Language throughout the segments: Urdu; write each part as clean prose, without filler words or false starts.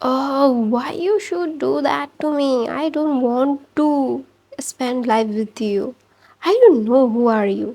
why you should do that to me? I don't want to spend life with you. I don't know who are you.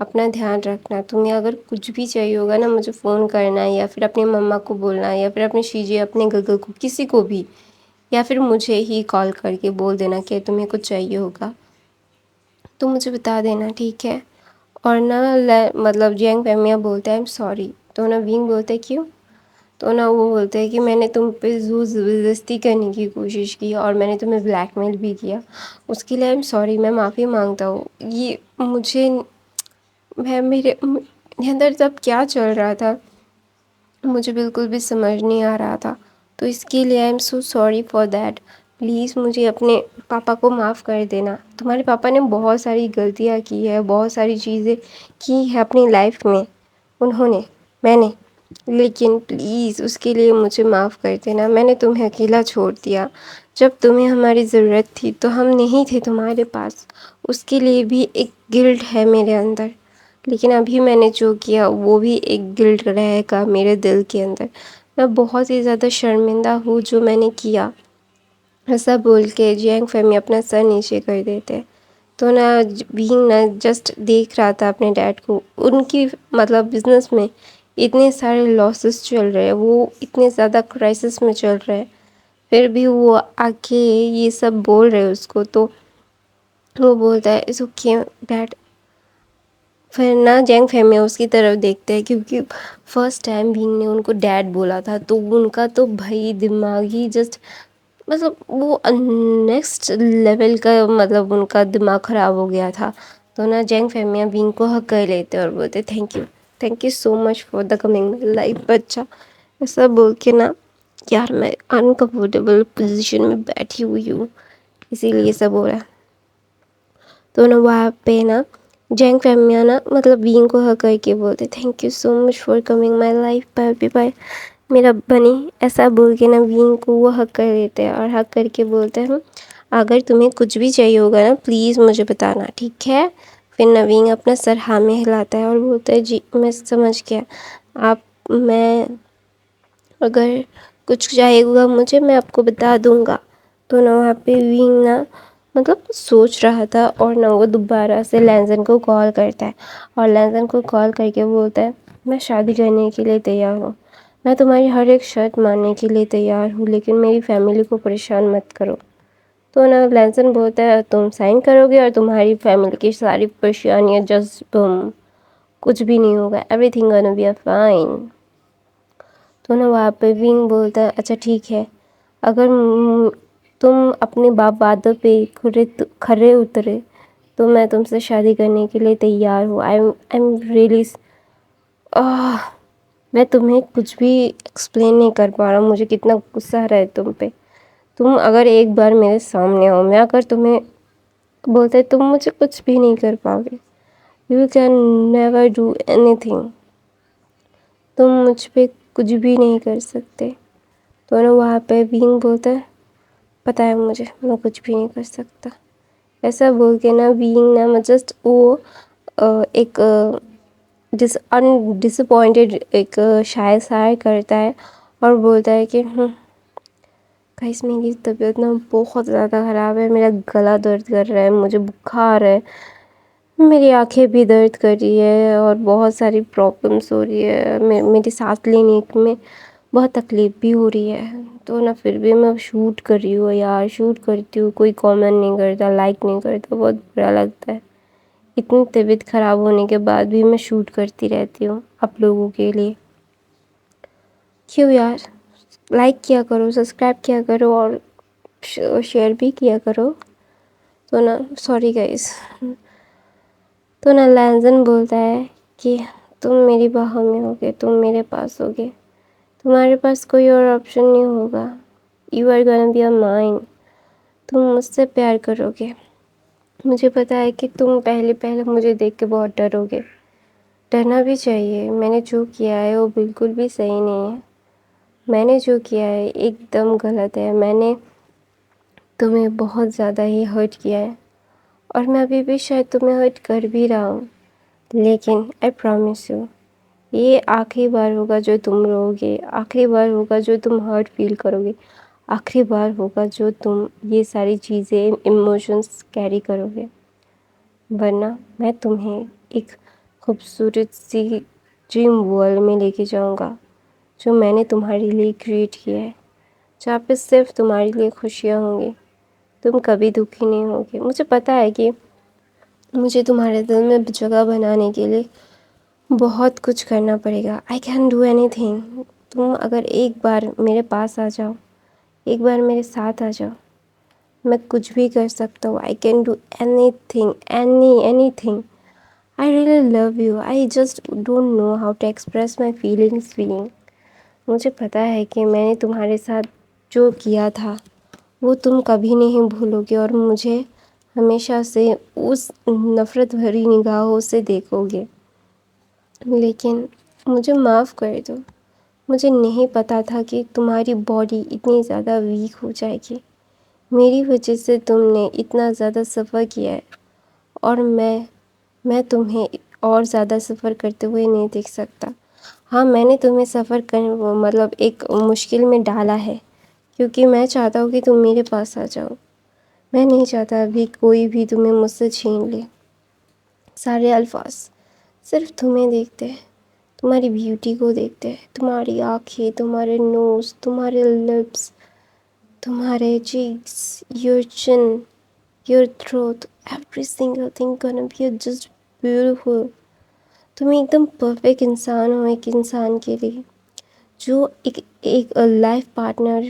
اپنا دھیان رکھنا. تمہیں اگر کچھ بھی چاہیے ہوگا نا مجھے فون کرنا ہے، یا پھر اپنی مما کو بولنا ہے، یا پھر اپنے شیجے اپنے گگل کو، کسی کو بھی، یا پھر مجھے ہی کال کر کے بول دینا کہ تمہیں کچھ چاہیے ہوگا تو مجھے بتا دینا، ٹھیک ہے. اور نا مطلب جینگ فہمیہ بولتے ہیں ایم سوری، تو نا وینگ بولتے کیوں، تو نا وہ بولتے ہیں کہ میں نے تم پہ زور زبردستی کرنے کی کوشش کی اور میں نے تمہیں بلیک میل بھی کیا، اس کے لیے ایم سوری، میں معافی مانگتا ہوں. یہ مجھے میرے اندر تب کیا چل رہا تھا مجھے بالکل بھی سمجھ نہیں آ رہا تھا. تو اس کے لیے I am so sorry for that. Please مجھے اپنے پاپا کو معاف کر دینا. تمہارے پاپا نے بہت ساری غلطیاں کی ہے، بہت ساری چیزیں کی ہے اپنی لائف میں، انہوں نے، میں نے، لیکن پلیز اس کے لیے مجھے معاف کر دینا. میں نے تمہیں اکیلا چھوڑ دیا جب تمہیں ہماری ضرورت تھی، تو ہم نہیں تھے تمہارے پاس. اس کے لیے بھی ایک گلٹ ہے میرے اندر، لیکن ابھی میں نے جو کیا وہ بھی ایک گلٹ رہے گا میرے دل کے اندر. میں بہت ہی زیادہ شرمندہ ہوں جو میں نے کیا. ایسا بول کے جینگ فیمی اپنا سر نیچے کر دیتے. تو نا بینگ نا جسٹ دیکھ رہا تھا اپنے ڈیڈ کو. ان کی مطلب بزنس میں اتنے سارے لاسز چل رہے ہیں، وہ اتنے زیادہ کرائسس میں چل رہے ہیں، پھر بھی وہ آ کے یہ سب بول رہے اس کو. تو وہ بولتا ہے اٹس اوکے ڈیڈ. پھر نا جینگ فیمی اس کی طرف دیکھتے ہیں، کیونکہ فرسٹ ٹائم بینگ نے ان کو ڈیڈ بولا تھا، تو ان کا تو بھائی دماغ ہی جسٹ مطلب وہ نیکسٹ لیول کا، مطلب ان کا دماغ خراب ہو گیا تھا. تو نا جینگ فیمیاں بینگ کو حق کر لیتے اور بولتے thank you so much for the coming life بچہ. ایسا بول کے نا یار میں انکمفرٹیبل پوزیشن میں بیٹھی ہوئی ہوں، اسی لیے سب ہو رہا ہے. تو نا وہاں پہ نا جینگ فیمیاں نا مطلب بینگ کو حق کر کے بولتے thank you so much for coming my life, bye bye میرا بنی. ایسا بول کے نا بینگ کو وہ حق کر دیتے ہیں، اور حق کر کے بولتے ہیں اگر تمہیں کچھ بھی چاہیے ہوگا نا پلیز مجھے بتانا، ٹھیک ہے. پھر نوین اپنا سر ہاں میں ہلاتا ہے اور بولتا ہے جی میں سمجھ گیا، میں اگر کچھ چاہیے ہوگا مجھے میں آپ کو بتا دوں گا. تو نا وہاں پہ وینگ نا مطلب سوچ رہا تھا، اور نہ وہ دوبارہ سے لینزن کو کال کرتا ہے، اور لینزن کو کال کر کے بولتا ہے میں شادی کرنے کے لیے تیار ہوں، میں تمہاری ہر ایک شرط ماننے کے لیے تیار ہوں، لیکن میری فیملی کو پریشان مت کرو. تو نا لینزن بولتا ہے تم سائن کرو گے اور تمہاری فیملی کی ساری پریشانیاں جسٹ بم، کچھ بھی نہیں ہوگا، ایوری تھنگ گonna بی فائن. تو نا وہاں پہ ونگ بولتا ہے اچھا ٹھیک ہے، اگر تم اپنے وعدوں پہ کھرے اترے تو میں تم سے شادی کرنے کے لیے تیار ہوں. آئی ایم ریئلی میں تمہیں کچھ بھی ایکسپلین نہیں کر پا رہا ہوں، مجھے کتنا غصہ آ رہا ہے تم پہ. تم اگر ایک بار میرے سامنے ہو، میں اگر تمہیں بولتے تم مجھے کچھ بھی نہیں کر پاؤ گے. You can never do any تھنگ، تم مجھ پہ کچھ بھی نہیں کر سکتے. تو نا وہاں پہ بینگ بولتا ہے پتہ ہے مجھے میں کچھ بھی نہیں کر سکتا. ایسا بول کے نا بینگ نا جسٹ وہ ایک ڈس اپوائنٹڈ ایک شائع کرتا ہے اور بولتا ہے کہ گائس میری طبیعت نا بہت زیادہ خراب ہے، میرا گلا درد کر رہا ہے، مجھے بخار ہے، میری آنکھیں بھی درد کر رہی ہے، اور بہت ساری پرابلمس ہو رہی ہے، میری سانس لینے میں بہت تکلیف بھی ہو رہی ہے. تو نا پھر بھی میں شوٹ کر رہی ہوں یار، شوٹ کرتی ہوں، کوئی کامنٹ نہیں کرتا، لائک نہیں کرتا، بہت برا لگتا ہے. اتنی طبیعت خراب ہونے کے بعد بھی میں شوٹ کرتی رہتی ہوں آپ لوگوں کے لیے. کیوں یار، لائک کیا کرو، سبسکرائب کیا کرو، اور شیئر بھی کیا کرو. تو نا سوری گائز. تو نا لینزن بولتا ہے کہ تم میری باہوں میں ہوگے، تم میرے پاس ہوگے، تمہارے پاس کوئی اور آپشن نہیں ہوگا. You are gonna be mine, تم مجھ سے پیار کرو گے. مجھے پتہ ہے کہ تم پہلے مجھے دیکھ کے بہت ڈرو گے، ڈرنا بھی چاہیے. میں نے جو کیا ہے وہ بالکل بھی صحیح نہیں ہے، میں نے جو کیا ہے ایک دم غلط ہے. میں نے تمہیں بہت زیادہ ہی ہرٹ کیا ہے، اور میں ابھی بھی شاید تمہیں ہرٹ کر بھی رہا ہوں، لیکن آئی پرومس یو یہ آخری بار ہوگا جو تم رو گے، آخری بار ہوگا جو تم ہرٹ فیل کرو گے، آخری بار ہوگا جو تم یہ ساری چیزیں ایموشنز کیری کرو گے. ورنہ میں تمہیں ایک خوبصورت سی ڈریم ورلڈ میں لے کے جاؤں گا جو میں نے تمہارے لیے کریٹ کیا ہے، جہاں پہ صرف تمہارے لیے خوشیاں ہوں گی، تم کبھی دکھی نہیں ہوگے۔ مجھے پتہ ہے کہ مجھے تمہارے دل میں جگہ بنانے کے لیے بہت کچھ کرنا پڑے گا۔ آئی کین ڈو اینی تھنگ۔ تم اگر ایک بار میرے پاس آ جاؤ، ایک بار میرے ساتھ آ جاؤ، میں کچھ بھی کر سکتا ہوں۔ I can do any thing, anything. I really love you. I just don't know how to express my feeling. مجھے پتہ ہے کہ میں نے تمہارے ساتھ جو کیا تھا وہ تم کبھی نہیں بھولو گے، اور مجھے ہمیشہ سے اس نفرت بھری نگاہوں سے دیکھو گے۔ لیکن مجھے معاف کر دو، مجھے نہیں پتہ تھا کہ تمہاری باڈی اتنی زیادہ ویک ہو جائے گی۔ میری وجہ سے تم نے اتنا زیادہ سفر کیا ہے، اور میں تمہیں اور زیادہ سفر کرتے ہوئے نہیں دیکھ سکتا۔ ہاں، میں نے تمہیں سفر مطلب ایک مشکل میں ڈالا ہے، کیونکہ میں چاہتا ہوں کہ تم میرے پاس آ جاؤ۔ میں نہیں چاہتا ابھی کوئی بھی تمہیں مجھ سے چھین لے۔ سارے الفاظ صرف تمہیں دیکھتے ہیں، تمہاری بیوٹی کو دیکھتے ہیں، تمہاری آنکھیں، تمہارے نوز، تمہارے لپس، تمہارے cheeks, your chin, your throat, every single thing گonna be just beautiful۔ تم ایک دم پرفیکٹ انسان ہو ایک انسان کے لیے، جو ایک لائف پارٹنر،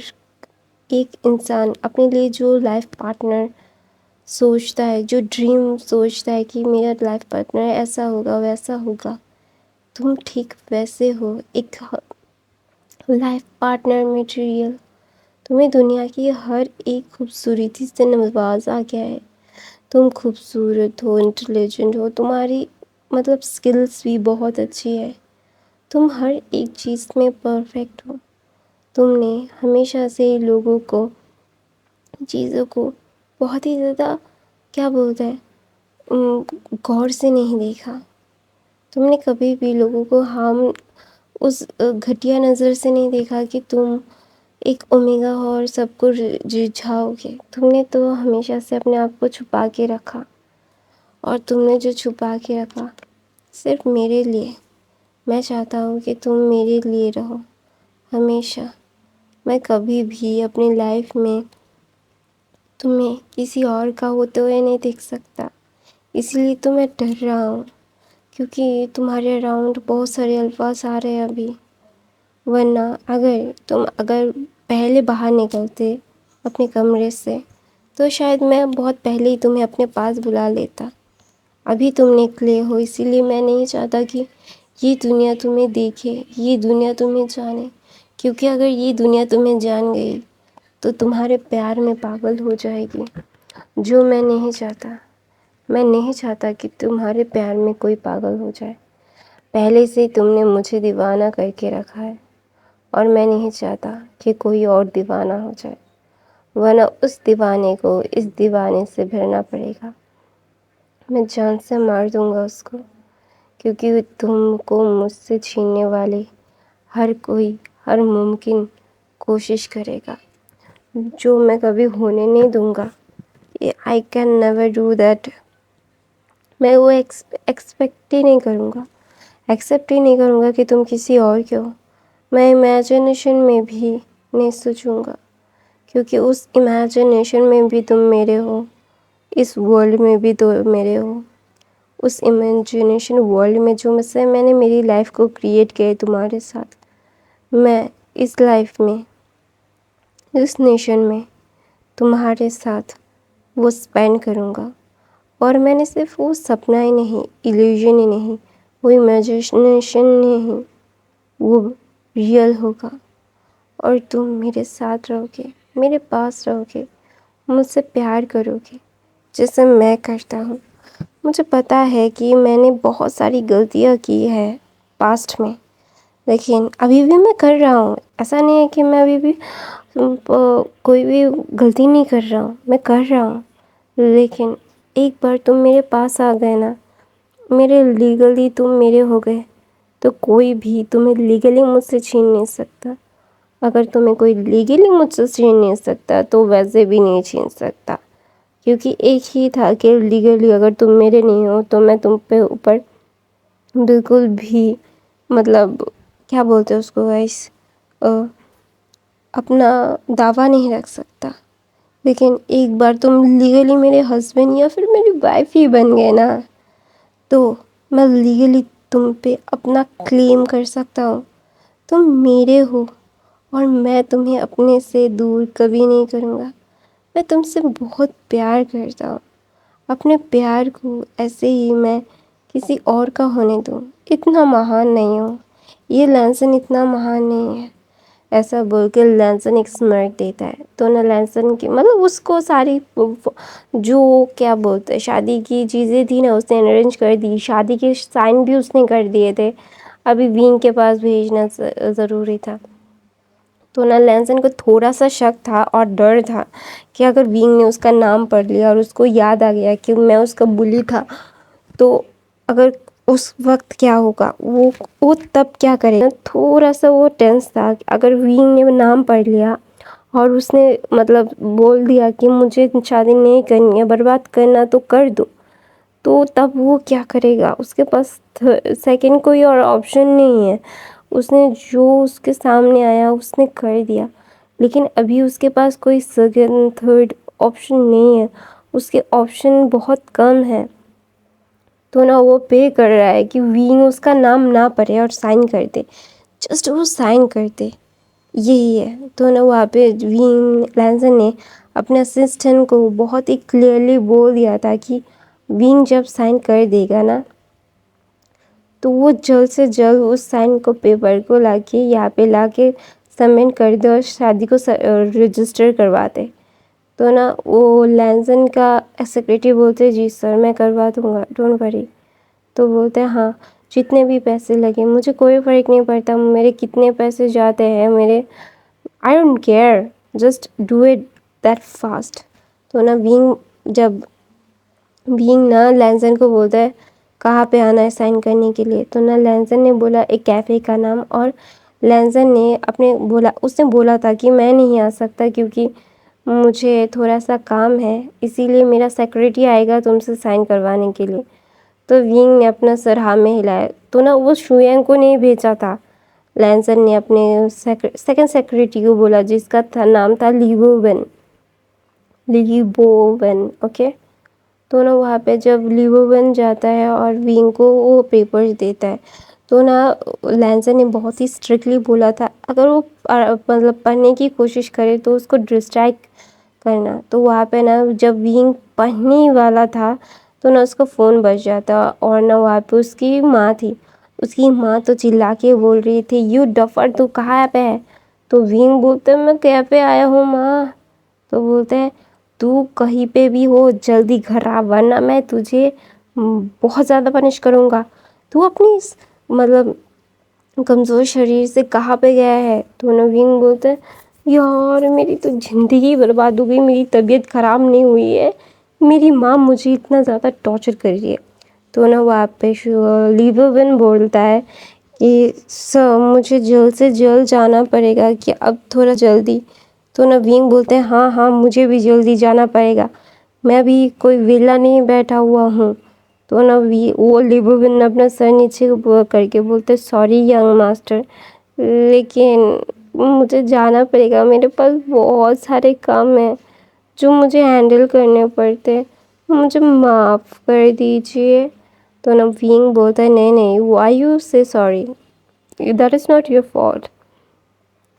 ایک انسان اپنے لیے جو لائف پارٹنر سوچتا ہے، جو ڈریم سوچتا ہے کہ میرا لائف پارٹنر ایسا ہوگا ویسا ہوگا، تم ٹھیک ویسے ہو، ایک لائف پارٹنر میٹیریل۔ تمہیں دنیا کی ہر ایک خوبصورتی سے نوازا گیا ہے۔ تم خوبصورت ہو، انٹیلیجنٹ ہو، تمہاری مطلب سکلز بھی بہت اچھی ہے، تم ہر ایک چیز میں پرفیکٹ ہو۔ تم نے ہمیشہ سے لوگوں کو، چیزوں کو بہت ہی زیادہ کیا بولتے ہیں غور سے نہیں دیکھا۔ تم نے کبھی بھی لوگوں کو اس گھٹیا نظر سے نہیں دیکھا کہ تم ایک اومیگا ہو اور سب کو رجھاؤ گے۔ تم نے تو ہمیشہ سے اپنے آپ کو چھپا کے رکھا، اور تم نے جو چھپا کے رکھا صرف میرے لیے۔ میں چاہتا ہوں کہ تم میرے لیے رہو ہمیشہ۔ میں کبھی بھی اپنی لائف میں تمہیں کسی اور کا ہوتے ہوئے نہیں دیکھ سکتا، اسی لیے تو میں ڈر رہا ہوں، کیونکہ تمہارے اراؤنڈ بہت سارے الفاظ آ رہے ہیں ابھی۔ ورنہ اگر پہلے باہر نکلتے اپنے کمرے سے تو شاید میں بہت پہلے ہی تمہیں اپنے پاس بلا لیتا۔ ابھی تم نکلے ہو، اسی لیے میں نہیں چاہتا کہ یہ دنیا تمہیں دیکھے، یہ دنیا تمہیں جانے، کیونکہ اگر یہ دنیا تمہیں جان گئی تو تمہارے پیار میں پاگل ہو جائے گی، جو میں نہیں چاہتا۔ میں نہیں چاہتا کہ تمہارے پیار میں کوئی پاگل ہو جائے۔ پہلے سے تم نے مجھے دیوانہ کر کے رکھا ہے، اور میں نہیں چاہتا کہ کوئی اور دیوانہ ہو جائے، ورنہ اس دیوانے کو اس دیوانے سے بھرنا پڑے گا۔ میں جان سے مار دوں گا اس کو، کیونکہ تم کو مجھ سے چھیننے والے ہر کوئی ہر ممکن کوشش کرے گا، جو میں کبھی ہونے نہیں دوں گا۔ I can never do that۔ میں وہ ایکسپیکٹ ہی نہیں کروں گا، ایکسیپٹ ہی نہیں کروں گا کہ تم کسی اور کے ہو۔ میں امیجنیشن میں بھی نہیں سوچوں گا، کیونکہ اس امیجنیشن میں بھی تم میرے ہو، اس ورلڈ میں بھی تم میرے ہو۔ اس امیجنیشن ورلڈ میں جو میں نے میری لائف کو کریٹ کیا ہے تمہارے ساتھ، میں اس لائف میں، اس نیشن میں تمہارے ساتھ وہ اسپینڈ کروں گا۔ اور میں نے صرف وہ سپنا ہی نہیں، ایلیوژن ہی نہیں، وہ امیجنیشن نہیں، وہ ریئل ہوگا، اور تم میرے ساتھ رہو گے، میرے پاس رہو گے، مجھ سے پیار کرو گے جیسے میں کرتا ہوں۔ مجھے پتہ ہے کہ میں نے بہت ساری غلطیاں کی ہے پاسٹ میں، لیکن ابھی بھی میں کر رہا ہوں۔ ایسا نہیں ہے کہ میں ابھی بھی کوئی بھی غلطی نہیں کر رہا ہوں، میں کر رہا ہوں۔ لیکن ایک بار تم میرے پاس آ گئے نا، میرے لیگلی تم میرے ہو گئے، تو کوئی بھی تمہیں لیگلی مجھ سے چھین نہیں سکتا۔ اگر تمہیں کوئی لیگلی مجھ سے چھین نہیں سکتا تو ویسے بھی نہیں چھین سکتا، کیونکہ ایک ہی تھا کہ لیگلی اگر تم میرے نہیں ہو تو میں تم پہ اوپر بالکل بھی مطلب کیا بولتے ہیں اس کو گائس، اپنا دعویٰ نہیں رکھ سکتا. لیکن ایک بار تم لیگلی میرے ہسبینڈ یا پھر میری وائف ہی بن گئے نا، تو میں لیگلی تم پہ اپنا کلیم کر سکتا ہوں. تم میرے ہو اور میں تمہیں اپنے سے دور کبھی نہیں کروں گا. میں تم سے بہت پیار کرتا ہوں. اپنے پیار کو ایسے ہی میں کسی اور کا ہونے دوں. اتنا مہان نہیں ہوں، یہ لینسن اتنا مہان نہیں ہے. ایسا بول کے لینسن ایک اسمرک دیتا ہے. تو نہ لینسن کی مطلب اس کو ساری جو کیا بولتے ہیں شادی کی چیزیں تھی نا اس نے ارینج کر دی. شادی کے سائن بھی اس نے کر دیے تھے، ابھی وینگ کے پاس بھیجنا ضروری تھا. تو نہ لینسن کو تھوڑا سا شک تھا اور ڈر تھا کہ اگر وینگ نے اس کا نام پڑھ لیا اور اس کو یاد آ گیا کہ میں اس کا بلی تھا، تو اگر اس وقت کیا ہوگا، وہ تب کیا کرے گا. تھوڑا سا وہ ٹینس تھا. اگر وینگ نے نام پڑھ لیا اور اس نے مطلب بول دیا کہ مجھے شادی نہیں کرنی ہے، برباد کرنا تو کر دو، تو تب وہ کیا کرے گا. اس کے پاس سیکنڈ کوئی اور آپشن نہیں ہے. اس نے جو اس کے سامنے آیا اس نے کر دیا. لیکن ابھی اس کے پاس کوئی سیکنڈ تھرڈ آپشن نہیں ہے، اس کے آپشن بہت کم ہیں. تو نہ وہ پے کر رہا ہے کہ وینگ اس کا نام نہ پڑھے اور سائن کر دے. جسٹ وہ سائن کر دے، یہی ہے. تو نہ وہاں پہ وینگ لینسن نے اپنے اسسٹنٹ کو بہت ہی کلیئرلی بول دیا تھا کہ وینگ جب سائن کر دے گا نا تو وہ جلد سے جلد اس سائن کو پیپر کو لا کے یہاں پہ لا کے سبمٹ کر دے اور شادی کو رجسٹر کروا دے. تو نا وہ لینسن کا سیکریٹری بولتے جی سر میں کروا دوں گا، ڈونٹ وری. تو بولتے ہیں ہاں جتنے بھی پیسے لگے مجھے کوئی فرق نہیں پڑتا، میرے کتنے پیسے جاتے ہیں میرے، I don't care, just do it that fast. تو نا وینگ نا لینسن کو بولتا ہے کہاں پہ آنا ہے سائن کرنے کے لیے. تو نا لینسن نے بولا ایک کیفے کا نام، اور لینسن نے اس نے بولا تھا کہ میں نہیں آ سکتا کیونکہ مجھے تھوڑا سا کام ہے، اسی لیے میرا سیکریٹری آئے گا تم سے سائن کروانے کے لیے. تو وینگ نے اپنا سر ہاں میں ہلایا. تو نا وہ شوینگ کو نہیں بھیجا تھا، لینسن نے اپنے سیکنڈ سیکریٹری کو بولا جس کا نام تھا لیبوون. اوکے. تو نا وہاں پہ جب لیبوون جاتا ہے اور وینگ کو وہ پیپرز دیتا ہے، تو نا لینسن نے بہت ہی اسٹرکٹلی بولا تھا اگر وہ مطلب پڑھنے کی کوشش کرے تو اس کو ڈسٹریکٹ کرنا. تو وہاں پہ نا جب وینگ پڑھنے ہی والا تھا تو نہ اس کا فون بج جاتا، اور نہ وہاں پہ اس کی ماں تھی. اس کی ماں تو چلا کے بول رہی تھی یو ڈفر تو کہاں پہ ہے. تو وینگ بولتا ہے میں کیفے آیا ہوں ماں. تو بولتے ہیں تو کہیں پہ بھی ہو جلدی گھر آ ورنہ میں تجھے بہت زیادہ پنش کروں گا. تو اپنی مطلب کمزور شریر سے کہاں پہ گیا ہے. تو وینگ بولتے ہیں یار میری تو زندگی برباد ہو گئی، میری طبیعت خراب نہیں ہوئی ہے، میری ماں مجھے اتنا زیادہ ٹارچر کر رہی ہے. تو نا وہاں پہ لیبوون بولتا ہے کہ سر مجھے جلد سے جلد جانا پڑے گا کہ اب تھوڑا جلدی. تو نا وینگ بولتے ہیں ہاں ہاں مجھے بھی جلدی جانا پڑے گا، میں بھی کوئی ویلا نہیں بیٹھا ہوا ہوں. تو نا وہ لیبوون اپنا سر نیچے کر کے بولتے سوری ینگ ماسٹر، لیکن مجھے جانا پڑے گا، میرے پاس بہت سارے کام ہیں جو مجھے ہینڈل کرنے پڑتے، مجھے معاف کر دیجیے. تو نا وینگ بولتا ہے نہیں وائی یو سے sorry, that is not your fault.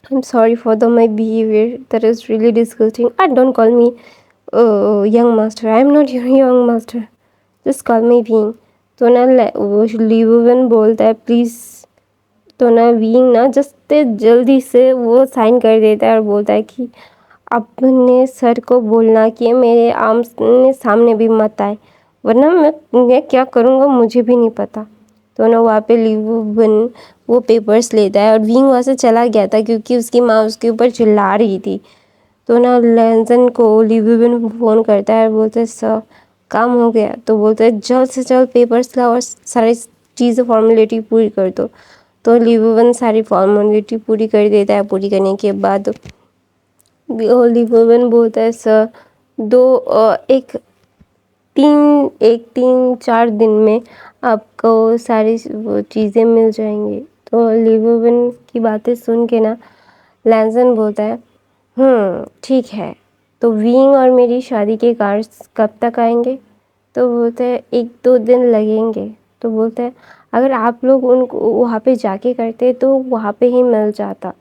I'm sorry for my behavior. That is really disgusting. Don't call me young master. I'm not your young master. Just call me Wing. تو نا وہ لیبوون بولتا ہے پلیز. تو نا وینگ نا جسٹ جلدی سے وہ سائن کر دیتا ہے اور بولتا ہے کہ اپنے سر کو بولنا کہ میرے سامنے بھی مت آئے ورنہ میں کیا کروں گا مجھے بھی نہیں پتا. تو نا وہاں پہ لیبوون وہ پیپرز لیتا ہے اور وینگ وہاں سے چلا گیا تھا کیونکہ اس کی ماں اس کے اوپر چلا رہی تھی. تو نا لینسن کو لیبوون فون کرتا ہے اور بولتے سر کام ہو گیا. تو بولتے ہیں جلد سے جلد پیپرز لاؤ اور ساری چیزیں فارمیلٹی پوری کر دو. تو لیبوون ساری فارمیلٹی پوری کر دیتا ہے. پوری کرنے کے بعد لیبوون بولتا ہے سر ایک 3-4 دن میں آپ کو ساری وہ چیزیں مل جائیں گی. تو لیو ان کی باتیں سن کے نا لینسن بولتا ہے ٹھیک ہے، تو وینگ اور میری شادی کے کارڈز کب تک آئیں گے؟ تو بولتے ہیں 1-2 دن لگیں گے. تو بولتے ہیں اگر آپ لوگ ان کو وہاں پہ جا کے کرتے تو وہاں پہ ہی مل جاتا.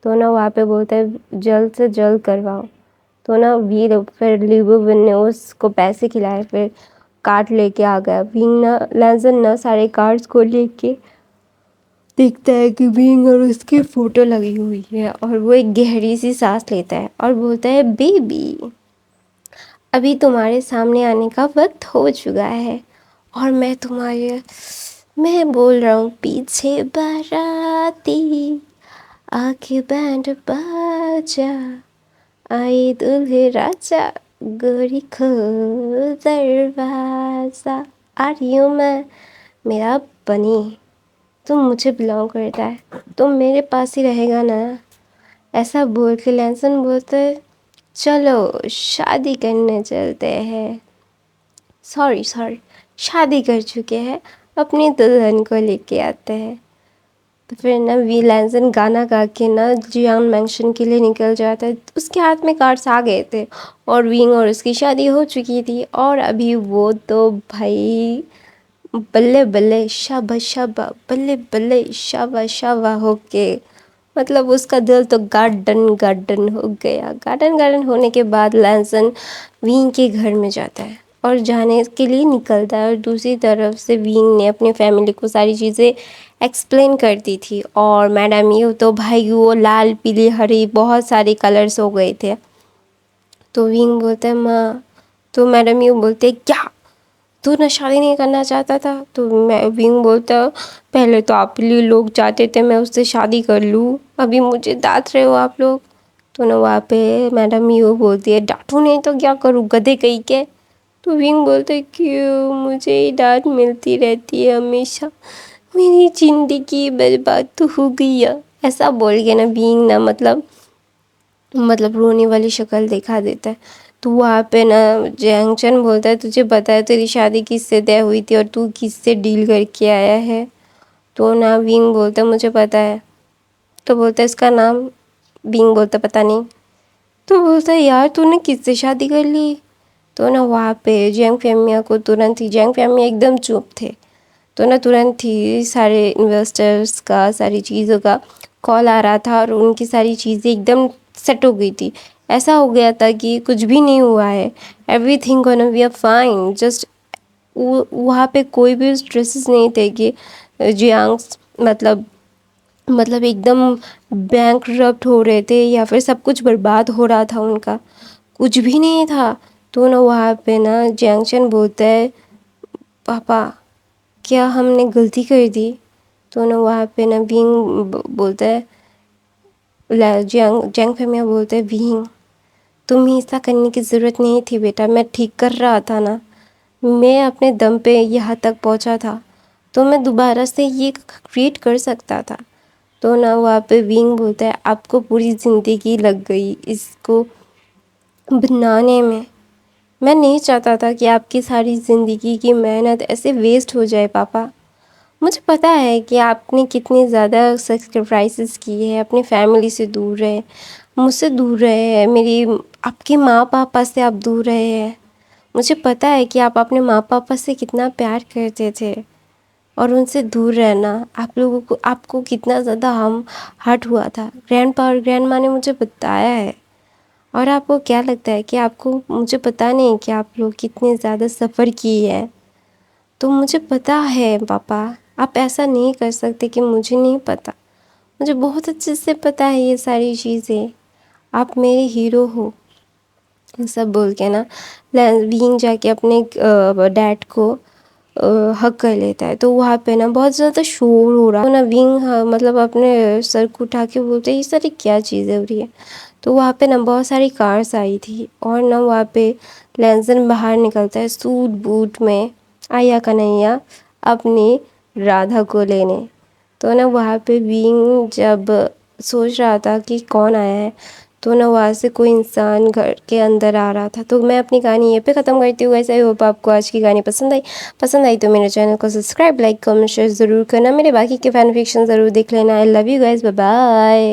تو نا وہاں پہ بولتے ہیں جلد سے جلد کرواؤ. تو نا پھر لیو ون نے اس کو پیسے کھلائے، پھر کارڈ لے کے آ گیا. وینگ نا لینسن نا سارے کارڈز کو لے کے دیکھتا ہے کہ وینگ اور اس کی فوٹو لگی ہوئی ہے، اور وہ ایک گہری سی سانس لیتا ہے اور بولتا ہے بیبی ابھی تمہارے سامنے آنے کا وقت ہو چکا ہے، اور میں بول رہا ہوں پیچھے باراتی آکے بینڈ باجا آئی دلہے راجا گوری کھول دروازہ آ رہی ہوں میں میرا بنی، تم مجھے بلانگ کرتا ہے، تم میرے پاس ہی رہے گا نا. ایسا بول کے لینسن بولتے چلو شادی کرنے چلتے ہیں. سوری شادی کر چکے ہیں، اپنی دلہن کو لے کے آتے ہیں. تو پھر نا لینسن گانا گا کے نا جیانگ مینشن کے لیے نکل جاتا ہے. اس کے ہاتھ میں کارڈس آ گئے تھے اور وینگ اور اس کی شادی ہو چکی تھی، اور ابھی وہ تو بھائی بلے بلے شابا شابا بلے بلے شابا شابا ہو کے مطلب اس کا دل تو گارڈن ہو گیا. گارڈن ہونے کے بعد لینسن وینگ کے گھر میں جاتا ہے اور جانے کے لیے نکلتا ہے، اور دوسری طرف سے وینگ نے اپنی فیملی کو ساری چیزیں ایکسپلین کرتی تھی. اور میڈم یو تو بھائی وہ لال پیلی ہری بہت سارے کلرز ہو گئے تھے. تو وینگ بولتا ہے ماں، تو میڈم یو بولتے کیا تو نہ شادی نہیں کرنا چاہتا تھا؟ تو وینگ بولتا پہلے تو آپ لوگ چاہتے تھے میں اس سے شادی کر لوں، ابھی مجھے ڈانٹ رہے ہو آپ لوگ. تو نا وہاں پہ میڈم یو بولتی ہے ڈانٹوں نہیں تو کیا کروں گدھے کہیں کے. تو وینگ بولتے کیوں مجھے ہی ڈانٹ ملتی رہتی ہے ہمیشہ، میری زندگی برباد تو ہو گئی ہے. ایسا بول کے نا وینگ نا مطلب رونے والی شکل دکھا دیتا ہے. تو وہاں پہ نا جینگ چن بولتا ہے تجھے پتا ہے تیری شادی کس سے طے ہوئی تھی اور تو کس سے ڈیل کر کے آیا ہے؟ تو نا وینگ بولتا مجھے پتا ہے. تو بولتا ہے اس کا نام؟ وینگ بولتا پتا نہیں. تو بولتا ہے یار تو نے کس سے شادی کر لی؟ تو نا وہاں پہ جینگ فیمیا کو ترنت ہی جینگ فیمیا ایک دم چپ تھے. تو نا ترنت ہی سارے انویسٹرز کا ساری چیزوں کا کال آ رہا تھا، اور ان کی ساری چیزیں ایک دم سیٹ ہو گئی تھی. ایسا ہو گیا تھا کہ کچھ بھی نہیں ہوا ہے، everything gonna be fine. Just وہاں پہ کوئی بھی اسٹریسز نہیں تھے کہ جیانگ مطلب ایک دم بینک رپٹ ہو رہے تھے یا پھر سب کچھ برباد ہو رہا تھا، ان کا کچھ بھی نہیں تھا. تو نا وہاں پہ نا جینگ چن بولتا ہے پاپا کیا ہم نے غلطی کر دی؟ تو نا وہاں پہ نا وینگ بولتا ہے جینگ فیمیا بولتے ہیں وینگ تمہیں ایسا کرنے کی ضرورت نہیں تھی بیٹا، میں ٹھیک کر رہا تھا نا، میں اپنے دم پہ یہاں تک پہنچا تھا تو میں دوبارہ سے یہ کریٹ کر سکتا تھا. تو نا وہاں پہ وینگ بولتا ہے آپ کو پوری زندگی لگ گئی اس کو بنانے میں نہیں چاہتا تھا کہ آپ کی ساری زندگی کی محنت ایسے ویسٹ ہو جائے پاپا. مجھے پتہ ہے کہ آپ نے کتنی زیادہ سیکریفائسز کی ہے، اپنی فیملی سے دور رہے، مجھ سے دور رہے ہیں، آپ کے ماں پاپا سے آپ دور رہے ہیں. مجھے پتہ ہے کہ آپ اپنے ماں پاپا سے کتنا پیار کرتے تھے، اور ان سے دور رہنا آپ کو کتنا زیادہ ہرٹ ہوا تھا. گرینڈ پا اور گرینڈ ماں نے مجھے بتایا ہے. اور آپ کو کیا لگتا ہے کہ آپ کو مجھے پتہ نہیں کہ آپ لوگ کتنے زیادہ سفر کی ہے؟ تو مجھے پتہ ہے پاپا آپ ایسا نہیں کر سکتے کہ مجھے نہیں پتہ، مجھے بہت اچھے سے پتہ ہے یہ ساری چیزیں، آپ میرے ہیرو ہو. سب بول کے نا وینگ جا کے اپنے ڈیڈ کو حق کر لیتا ہے. تو وہاں پہ نا بہت زیادہ شور ہو رہا ہے. نا وینگ مطلب اپنے سر کو اٹھا کے بولتے یہ ساری کیا چیزیں ہو رہی ہے؟ تو وہاں پہ نا بہت ساری کارس آئی تھی، اور نا وہاں پہ لینسن باہر نکلتا ہے سوٹ بوٹ میں آیا کنہیا اپنی رادھا کو لینے. تو نا وہاں پہ وینگ جب سوچ رہا تھا کہ کون آیا ہے، تو نا وہاں سے کوئی انسان گھر کے اندر آ رہا تھا. تو میں اپنی کہانی یہیں پہ ختم کرتی ہوں. ایسا ہی ہوپ آپ کو آج کی کہانی پسند آئی تو میرے چینل کو سبسکرائب، لائک، کمنٹ، شیئر ضرور کرنا. میرے باقی کے فین فکشن ضرور دیکھ لینا. I love you guys, bye bye.